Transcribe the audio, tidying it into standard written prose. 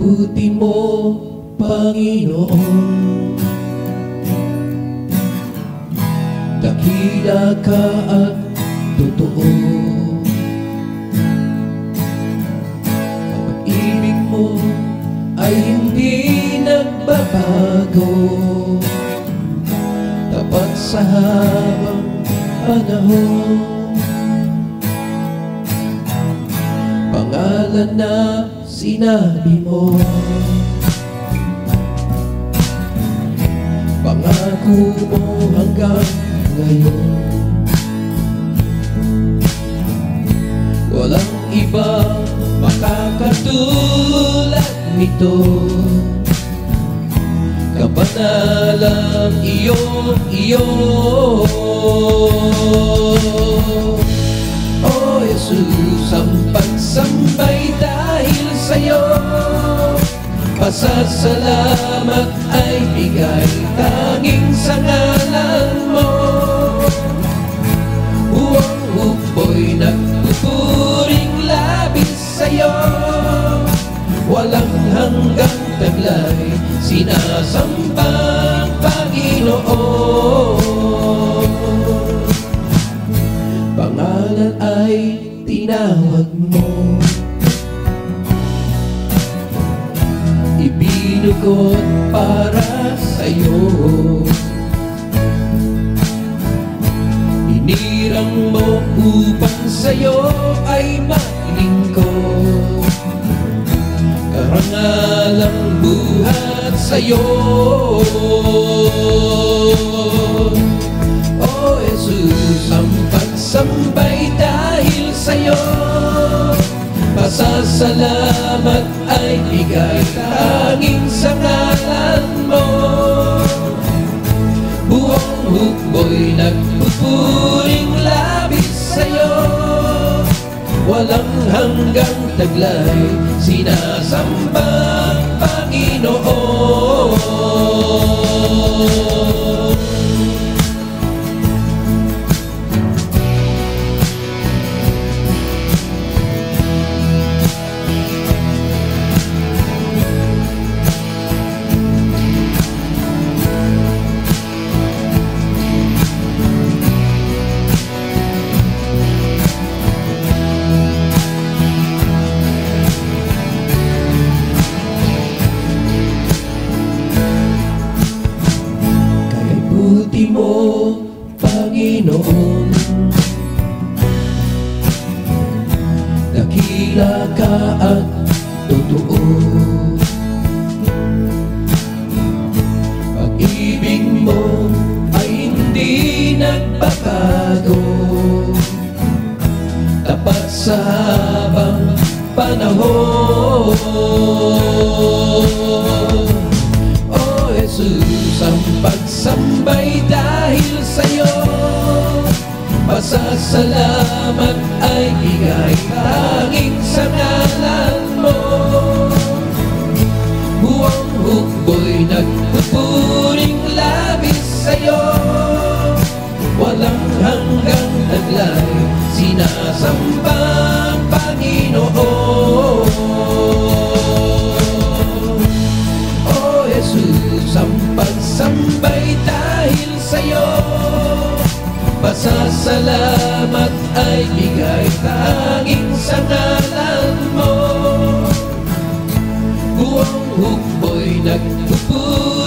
buti mo, Panginoon. Dakila ka at totoo. Ang pag-ibig mo ay hindi nagbabago, tapat sa habang panahon. Pangalan na sinabi mo, pangako mo hanggang ngayon. Walang iba makakatulad nito, kapanalang iyo. O Jesus, ang pagsambay dahil sa'yo, pasasalamat ay bigay tanging sa ngalan mo. Buong hukbo'y nagpupuring labis sa'yo, walang hanggang taglay sinasambang Panginoon. Pangalan ay tinawag mo, ibinugot para sa'yo. Hinirang mo upang sa'yo ay maglingkod, karangalang buhat sa'yo. O Jesus, ang pagsambay dahil sa'yo, pasasalamat ay bigay tanging sa ngalan mo. Buong hukbo'y nagpupuring labis sa'yo, walang hanggang taglay sinasambang Panginoon. Buti mo, Panginoon, dakila ka at totoo. Pag-ibig mo ay hindi nagbabago, tapat sa habang panahon. O Jesus, ang pagsambay dahil sa'yo, pasasalamat ay bigay tanging sa ngalan mo. Buong hukbo'y nagpupuring labis sa'yo, walang hanggang taglay sinasambang Panginoon. O Jesus, ang pagsambay dahil sa'yo, pasasalamat ay bigay tanging sa ngalan mo. Buong hukbo'y nagpupuring